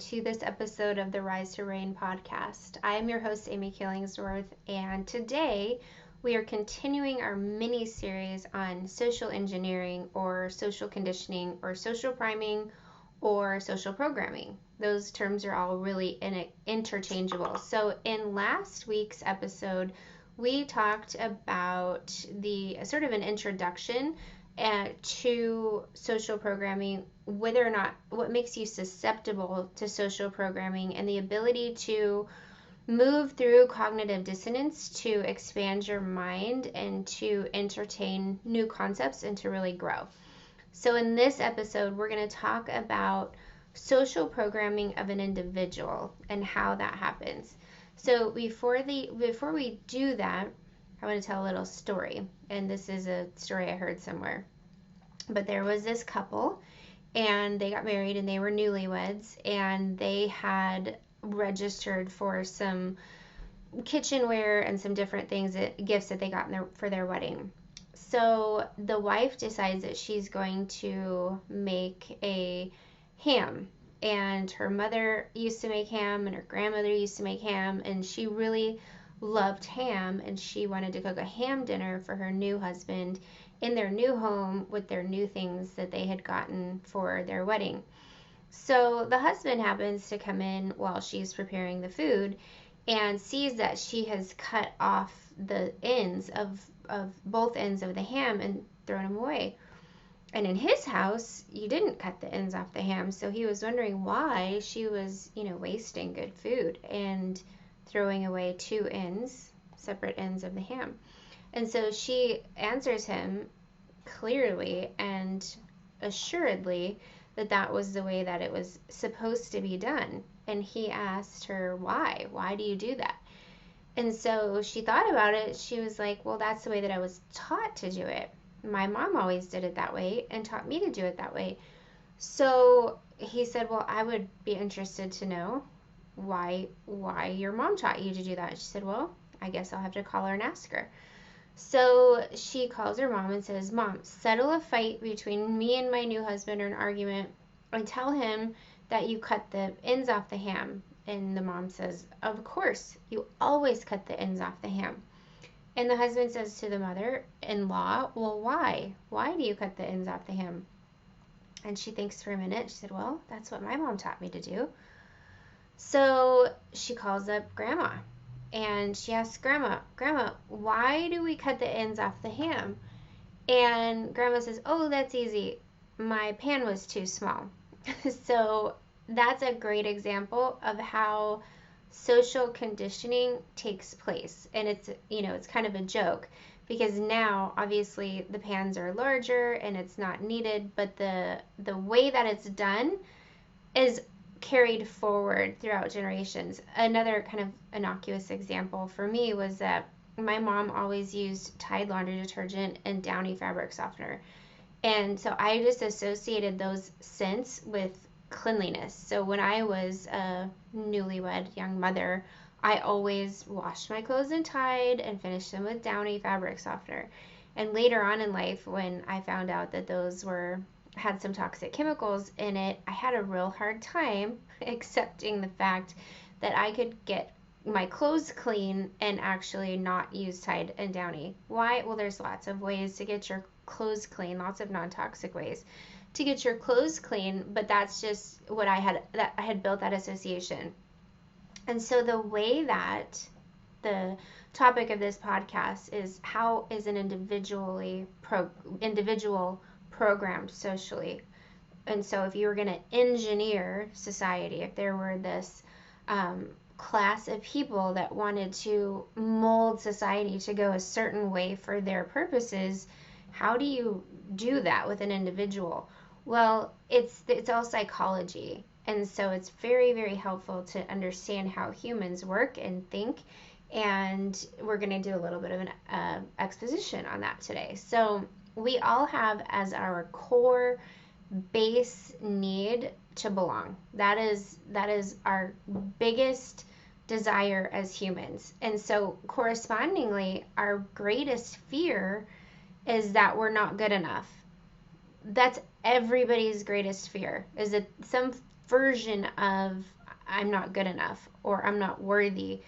to this episode of the Rise to Reign podcast. I am your host, Amy Killingsworth, and today we are continuing our mini-series on social engineering or social conditioning or social priming or social programming. Those terms are all really interchangeable. So in last week's episode, we talked about the sort of an introduction to social programming, whether or not what makes you susceptible to social programming, and the ability to move through cognitive dissonance to expand your mind and to entertain new concepts and to really grow. So in this episode, we're going to talk about social programming of an individual and how that happens. So before we do that, I want to tell a little story, and this is a story I heard somewhere. But there was this couple, and they got married, and they were newlyweds, and they had registered for some kitchenware and some different things, gifts that they got for their wedding. So the wife decides that she's going to make a ham, and her mother used to make ham, and her grandmother used to make ham, and she really loved ham, and she wanted to cook a ham dinner for her new husband in their new home with their new things that they had gotten for their wedding. So the husband happens to come in while she's preparing the food and sees that she has cut off the ends of both ends of the ham and thrown them away. And in his house, you didn't cut the ends off the ham, so he was wondering why she was, wasting good food and throwing away separate ends of the ham. And so she answers him clearly and assuredly that was the way that it was supposed to be done. And he asked her, why? Why do you do that? And so she thought about it. She was like, well, that's the way that I was taught to do it. My mom always did it that way and taught me to do it that way. So he said, well, I would be interested to know why your mom taught you to do that. She said, well, I guess I'll have to call her and ask her. So she calls her mom and says, Mom, settle a fight between me and my new husband, or an argument, and tell him that you cut the ends off the ham. And the mom says, of course, you always cut the ends off the ham. And the husband says to the mother-in-law, well, why? Why do you cut the ends off the ham? And she thinks for a minute. She said, well, that's what my mom taught me to do. So she calls up Grandma. And she asks Grandma, why do we cut the ends off the ham? And Grandma says, oh, that's easy. My pan was too small. So that's a great example of how social conditioning takes place. And it's kind of a joke, because now obviously the pans are larger and it's not needed, but the way that it's done is carried forward throughout generations. Another kind of innocuous example for me was that my mom always used Tide laundry detergent and Downy fabric softener. And so I just associated those scents with cleanliness. So when I was a newlywed young mother, I always washed my clothes in Tide and finished them with Downy fabric softener. And later on in life, when I found out that those had some toxic chemicals in it, I had a real hard time accepting the fact that I could get my clothes clean and actually not use Tide and Downy. Why? Well, there's lots of ways to get your clothes clean, lots of non-toxic ways to get your clothes clean, but that's just what I had built that association. And so the way that the topic of this podcast is, how is an individual programmed socially? And so if you were going to engineer society, if there were this class of people that wanted to mold society to go a certain way for their purposes, how do you do that with an individual? Well, it's all psychology. And so it's very, very helpful to understand how humans work and think. And we're going to do a little bit of an exposition on that today. So we all have as our core base need to belong. That is our biggest desire as humans. And so correspondingly, our greatest fear is that we're not good enough. That's everybody's greatest fear, is that version of I'm not good enough, or I'm not worthy,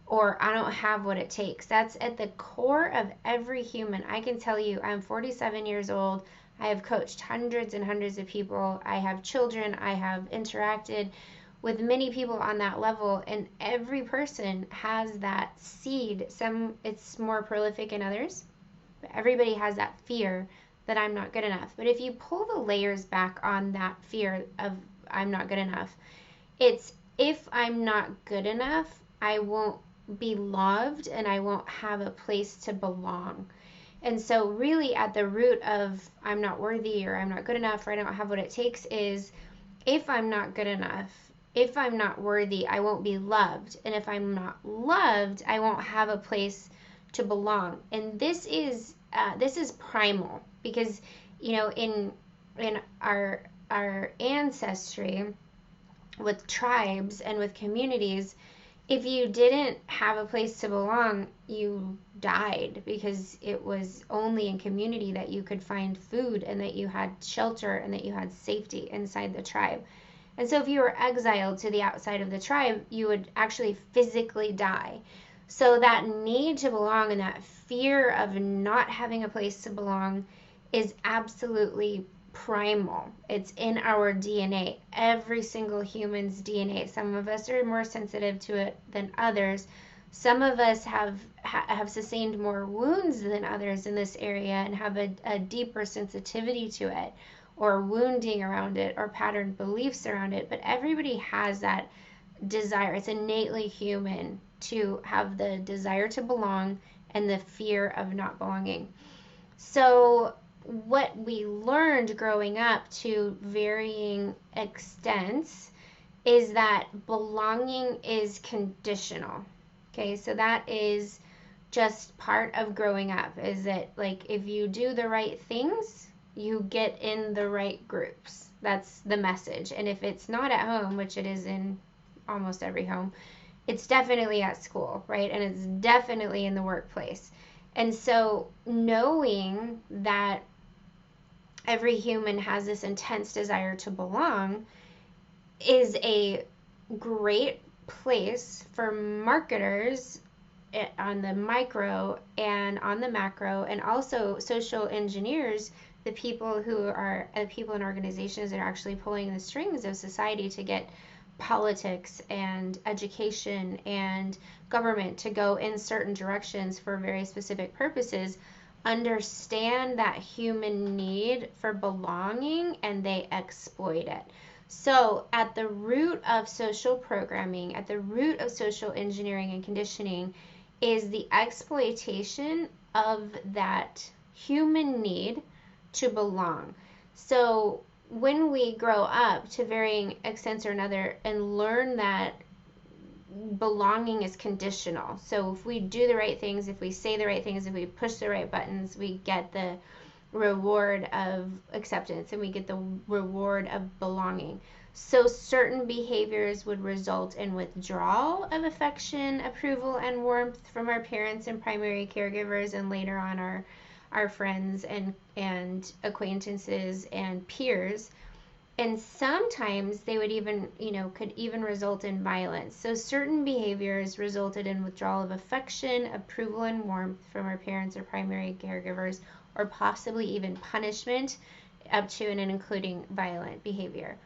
or I don't have what it takes. That's at the core of every human. I can tell you, I'm 47 years old. I have coached hundreds and hundreds of people. I have children. I have interacted with many people on that level, and every person has that seed. Some, it's more prolific in others, but everybody has that fear that I'm not good enough. But if you pull the layers back on that fear of I'm not good enough, it's if I'm not good enough, I won't be loved and I won't have a place to belong. And so really at the root of I'm not worthy, or I'm not good enough, or I don't have what it takes is if I'm not good enough, if I'm not worthy, I won't be loved. And if I'm not loved, I won't have a place to belong. And this is primal, because in our ancestry with tribes and with communities, if you didn't have a place to belong, you died, because it was only in community that you could find food and that you had shelter and that you had safety inside the tribe. And so if you were exiled to the outside of the tribe, you would actually physically die. So that need to belong and that fear of not having a place to belong is absolutely primal. It's in our DNA, every single human's DNA. Some of us are more sensitive to it than others. Some of us have sustained more wounds than others in this area and have a deeper sensitivity to it, or wounding around it, or patterned beliefs around it. But everybody has that desire. It's innately human to have the desire to belong and the fear of not belonging. So what we learned growing up to varying extents is that belonging is conditional. Okay, so that is just part of growing up, is that like if you do the right things, you get in the right groups. That's the message. And if it's not at home, which it is in almost every home, it's definitely at school, right? And it's definitely in the workplace. And so knowing that every human has this intense desire to belong is a great place for marketers on the micro and on the macro, and also social engineers, the people who are people in organizations that are actually pulling the strings of society to get politics and education and government to go in certain directions for very specific purposes, understand that human need for belonging, and they exploit it. So at the root of social programming, at the root of social engineering and conditioning, is the exploitation of that human need to belong. So when we grow up to varying extents or another and learn that belonging is conditional, so if we do the right things, if we say the right things, if we push the right buttons, we get the reward of acceptance and we get the reward of belonging. So certain behaviors would result in withdrawal of affection, approval, and warmth from our parents and primary caregivers, and later on our friends and acquaintances and peers. And sometimes they would even, could even result in violence. So certain behaviors resulted in withdrawal of affection, approval, and warmth from our parents or primary caregivers, or possibly even punishment, up to and including violent behavior.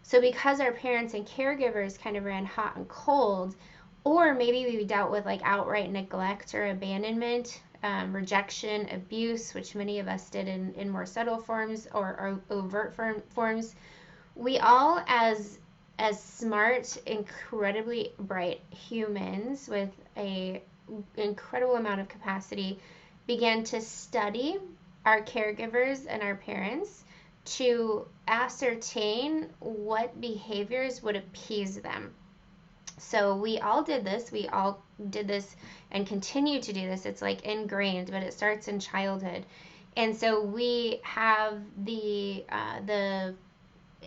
So because our parents and caregivers kind of ran hot and cold, or maybe we dealt with like outright neglect or abandonment, rejection, abuse, which many of us did in more subtle forms or overt forms, we all, as smart, incredibly bright humans with a incredible amount of capacity, began to study our caregivers and our parents to ascertain what behaviors would appease them. So we all did this. We all did this and continue to do this. It's like ingrained, but it starts in childhood. And so we have the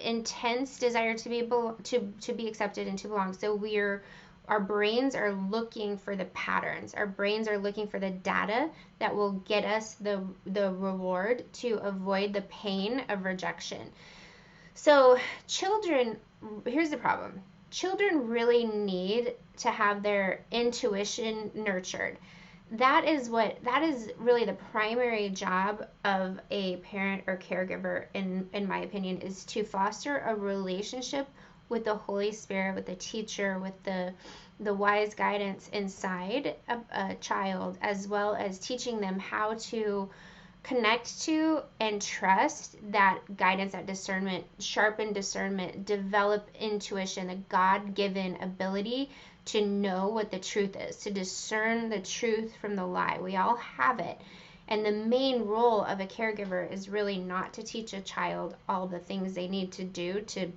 intense desire to be accepted and to belong. So our brains are looking for the patterns. Our brains are looking for the data that will get us the reward to avoid the pain of rejection. So children, here's the problem. Children really need to have their intuition nurtured. That is really the primary job of a parent or caregiver, in my opinion, is to foster a relationship with the Holy Spirit, with the teacher, with the wise guidance inside a child, as well as teaching them how to connect to and trust that guidance, that discernment, sharpen discernment, develop intuition, the God-given ability to know what the truth is, to discern the truth from the lie. We all have it. And the main role of a caregiver is really not to teach a child all the things they need to do to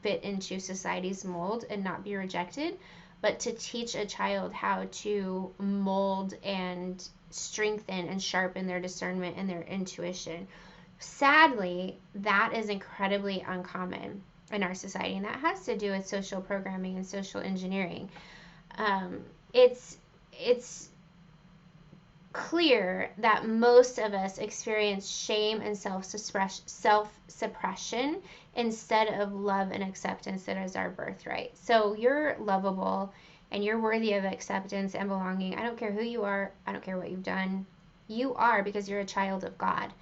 fit into society's mold and not be rejected, but to teach a child how to mold and strengthen and sharpen their discernment and their intuition. Sadly, that is incredibly uncommon in our society, and that has to do with social programming and social engineering. It's clear that most of us experience shame and self-suppression instead of love and acceptance that is our birthright. So you're lovable and you're worthy of acceptance and belonging. I don't care who you are. I don't care what you've done. You are, because you're a child of God.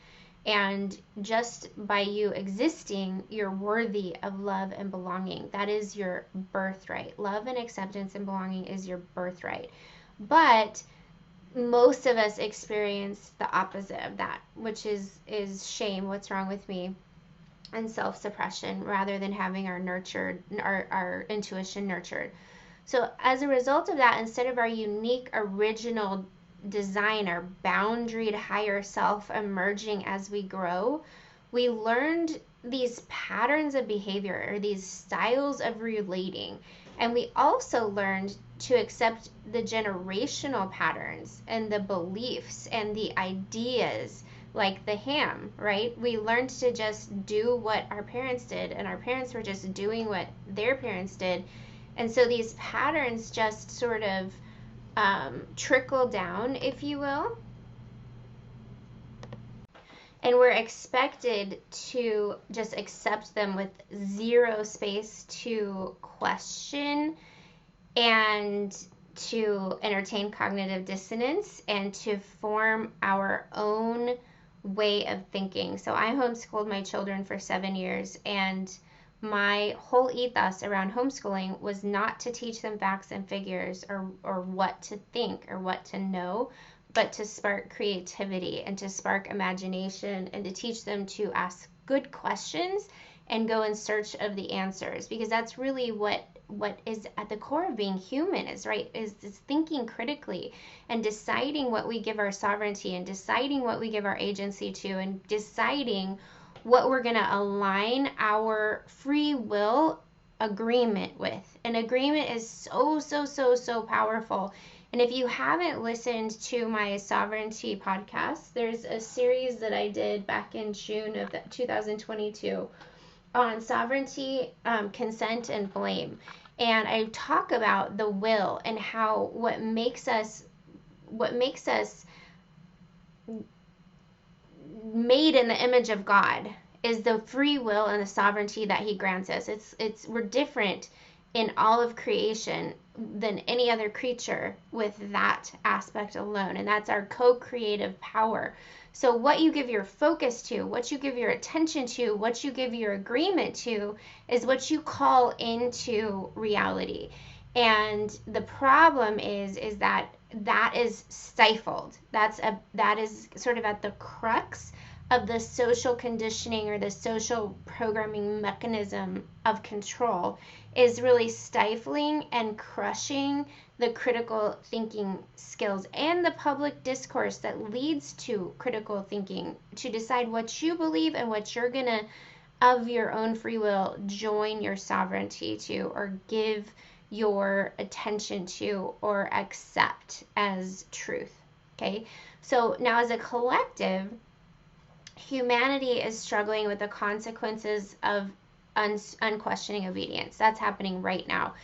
And just by you existing, you're worthy of love and belonging. That is your birthright. Love and acceptance and belonging is your birthright. But most of us experience the opposite of that, which is shame, what's wrong with me, and self-suppression, rather than having our intuition nurtured. So as a result of that, instead of our unique original design, our boundaried higher self emerging as we grow, we learned these patterns of behavior, or these styles of relating. And we also learned to accept the generational patterns and the beliefs and the ideas, like the ham, right? We learned to just do what our parents did, and our parents were just doing what their parents did. And so these patterns just sort of trickle down, if you will. And we're expected to just accept them with zero space to question and to entertain cognitive dissonance and to form our own way of thinking. So I homeschooled my children for 7 years, and my whole ethos around homeschooling was not to teach them facts and figures or what to think or what to know, but to spark creativity and to spark imagination and to teach them to ask good questions and go in search of the answers, because that's really what is at the core of being human, is thinking critically and deciding what we give our sovereignty and deciding what we give our agency to and deciding what we're going to align our free will agreement with. An agreement is so powerful. And if you haven't listened to my sovereignty podcast, there's a series that I did back in June of 2022 on sovereignty, consent, and blame. And I talk about the will and how what makes us made in the image of God is the free will and the sovereignty that he grants us. We're different in all of creation than any other creature with that aspect alone, and that's our co-creative power. So what you give your focus to, what you give your attention to, what you give your agreement to is what you call into reality. And the problem is that is stifled. That is sort of at the crux of the social conditioning or the social programming mechanism of control, is really stifling and crushing the critical thinking skills and the public discourse that leads to critical thinking, to decide what you believe and what you're gonna, of your own free will, join your sovereignty to, or give your attention to, or accept as truth. Okay, so now as a collective, humanity is struggling with the consequences of unquestioning obedience. That's happening right now.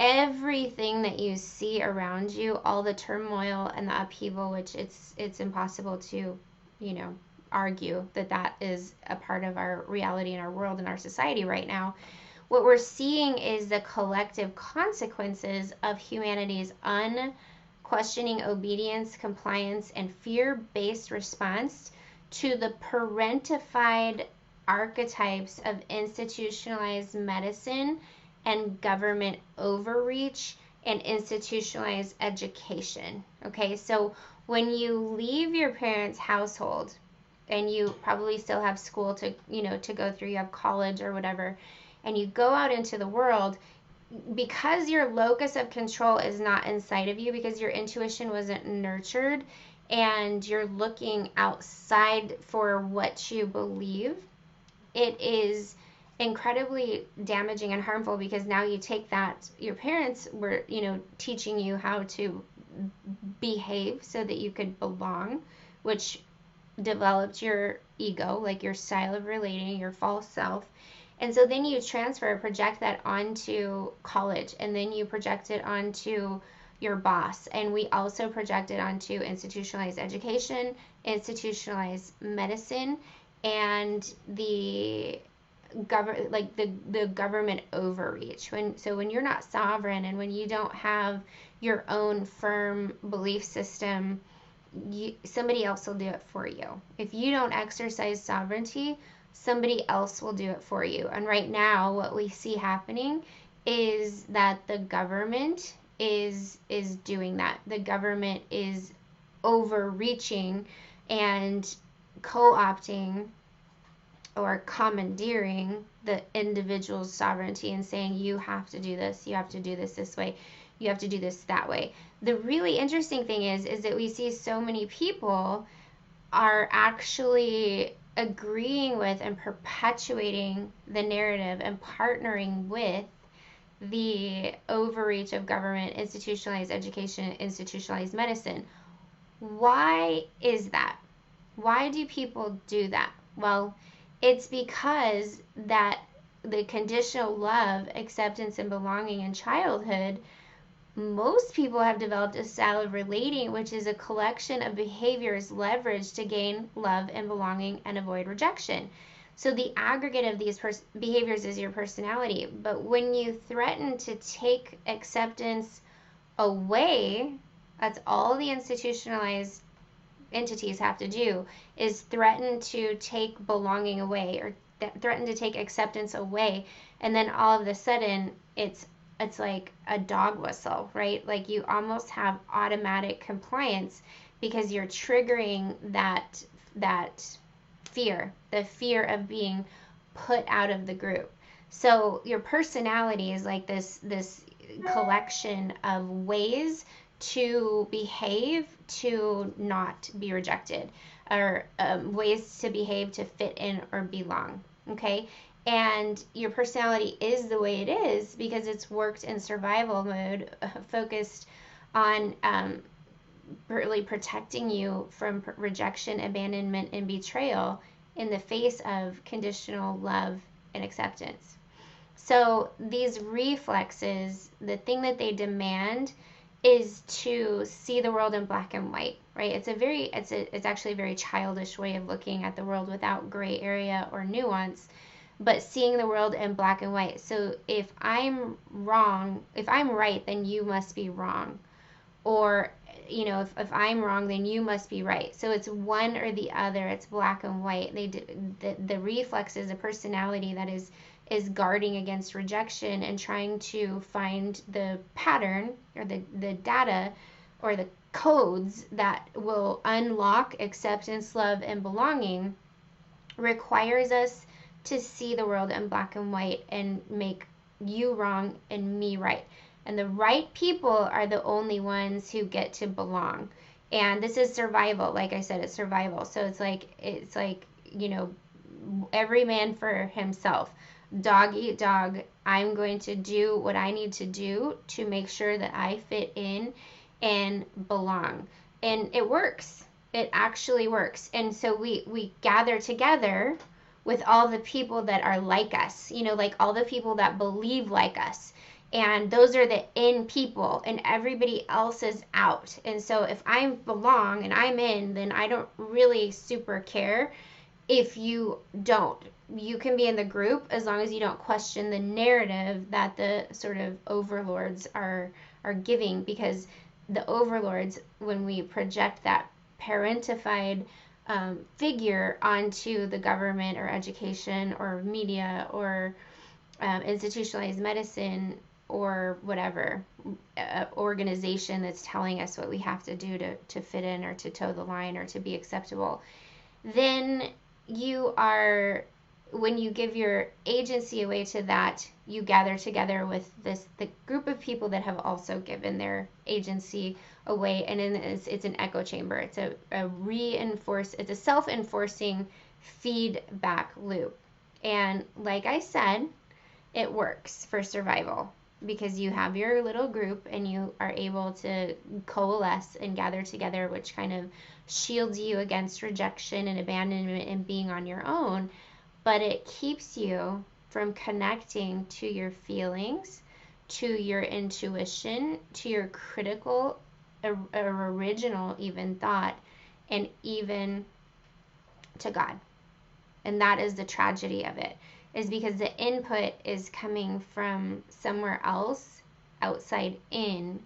Everything that you see around you, all the turmoil and the upheaval, which it's impossible to, argue that that is a part of our reality in our world and our society right now. What we're seeing is the collective consequences of humanity's unquestioning obedience, compliance, and fear-based response to the parentified archetypes of institutionalized medicine and government overreach and institutionalized education. Okay, so when you leave your parents' household, and you probably still have school to, to go through, you have college or whatever, and you go out into the world, because your locus of control is not inside of you, because your intuition wasn't nurtured, and you're looking outside for what you believe, it is incredibly damaging and harmful, because now you take that, your parents were, teaching you how to behave so that you could belong, which developed your ego, like your style of relating, your false self. And so then you project that onto college, and then you project it onto your boss. And we also project it onto institutionalized education, institutionalized medicine, and the government overreach. When you're not sovereign, and when you don't have your own firm belief system, somebody else will do it for you. If you don't exercise sovereignty, somebody else will do it for you. And right now, what we see happening is that the government is doing that. The government is overreaching and co-opting or commandeering the individual's sovereignty and saying, you have to do this, you have to do this way, you have to do this that way. The really interesting thing is that we see so many people are actually agreeing with and perpetuating the narrative and partnering with the overreach of government, institutionalized education, institutionalized medicine. Why is that? Why do people do that? Well, it's because that the conditional love, acceptance, and belonging in childhood, most people have developed a style of relating, which is a collection of behaviors leveraged to gain love and belonging and avoid rejection. So the aggregate of these behaviors is your personality. But when you threaten to take acceptance away, that's all the institutionalized entities have to do, is threaten to take belonging away, or threaten to take acceptance away. And then all of a sudden, it's like a dog whistle, right? Like you almost have automatic compliance, because you're triggering that fear, the fear of being put out of the group. So your personality is like this collection of ways to behave to not be rejected, or ways to behave to fit in or belong. Okay. And your personality is the way it is because it's worked in survival mode, focused on really protecting you from rejection, abandonment, and betrayal in the face of conditional love and acceptance. So these reflexes, the thing that they demand is to see the world in black and white, right? It's actually a very childish way of looking at the world without gray area or nuance, but seeing the world in black and white. So if I'm right, then you must be wrong. Or, if I'm wrong, then you must be right. So it's one or the other. It's black and white. The reflex is a personality that is guarding against rejection and trying to find the pattern or the data or the codes that will unlock acceptance, love, and belonging. Requires us to see the world in black and white and make you wrong and me right. And the right people are the only ones who get to belong. And this is survival. Like I said, it's survival. So it's like every man for himself. Dog eat dog. I'm going to do what I need to do to make sure that I fit in and belong. And it works. It actually works. And so we gather together with all the people that are like us, like all the people that believe like us. And those are the in people, and everybody else is out. And so if I belong and I'm in, then I don't really super care if you don't. You can be in the group as long as you don't question the narrative that the sort of overlords are giving, because the overlords, when we project that parentified figure onto the government or education or media or institutionalized medicine or whatever organization that's telling us what we have to do to fit in or to toe the line or to be acceptable, then you are, when you give your agency away to that, you gather together with the group of people that have also given their agency away, and then it's an echo chamber. It's a self-enforcing feedback loop. And like I said, it works for survival because you have your little group and you are able to coalesce and gather together, which kind of shields you against rejection and abandonment and being on your own. But it keeps you from connecting to your feelings, to your intuition, to your critical or original even thought, and even to God. And that is the tragedy of it, is because the input is coming from somewhere else, outside in,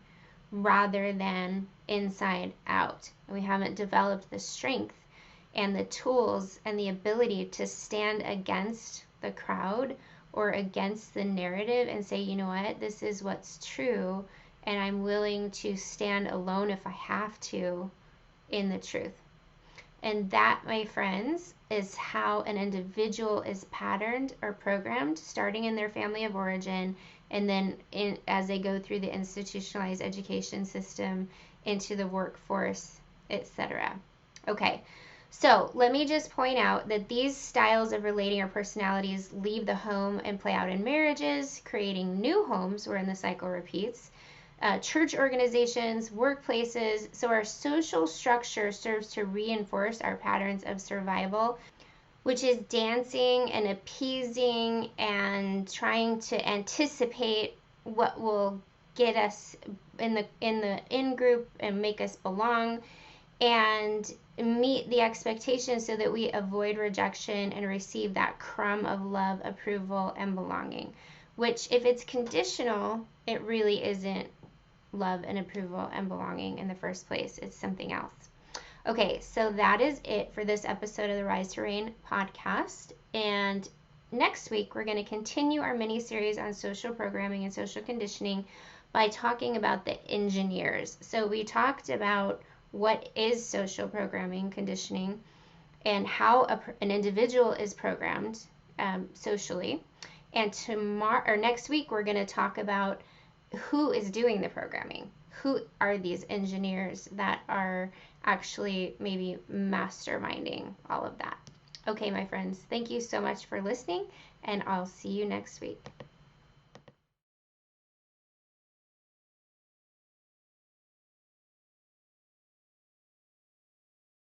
rather than inside out. And we haven't developed the strength and the tools and the ability to stand against the crowd or against the narrative and say, you know what, this is what's true, and I'm willing to stand alone if I have to in the truth. And that, my friends, is how an individual is patterned or programmed, starting in their family of origin, and then as they go through the institutionalized education system into the workforce, etc. Okay, so let me just point out that these styles of relating or personalities leave the home and play out in marriages, creating new homes wherein the cycle repeats. Church organizations, workplaces. So our social structure serves to reinforce our patterns of survival, which is dancing and appeasing and trying to anticipate what will get us in the in-group and make us belong and meet the expectations so that we avoid rejection and receive that crumb of love, approval, and belonging. Which, if it's conditional, it really isn't love and approval and belonging in the first place. It's something else. Okay, so that is it for this episode of the Rise to Reign podcast. And next week, we're going to continue our mini-series on social programming and social conditioning by talking about the engineers. So we talked about what is social programming, conditioning, and how an individual is programmed socially. And next week, we're going to talk about who is doing the programming. Who are these engineers that are actually maybe masterminding all of that? Okay, my friends, thank you so much for listening, and I'll see you next week.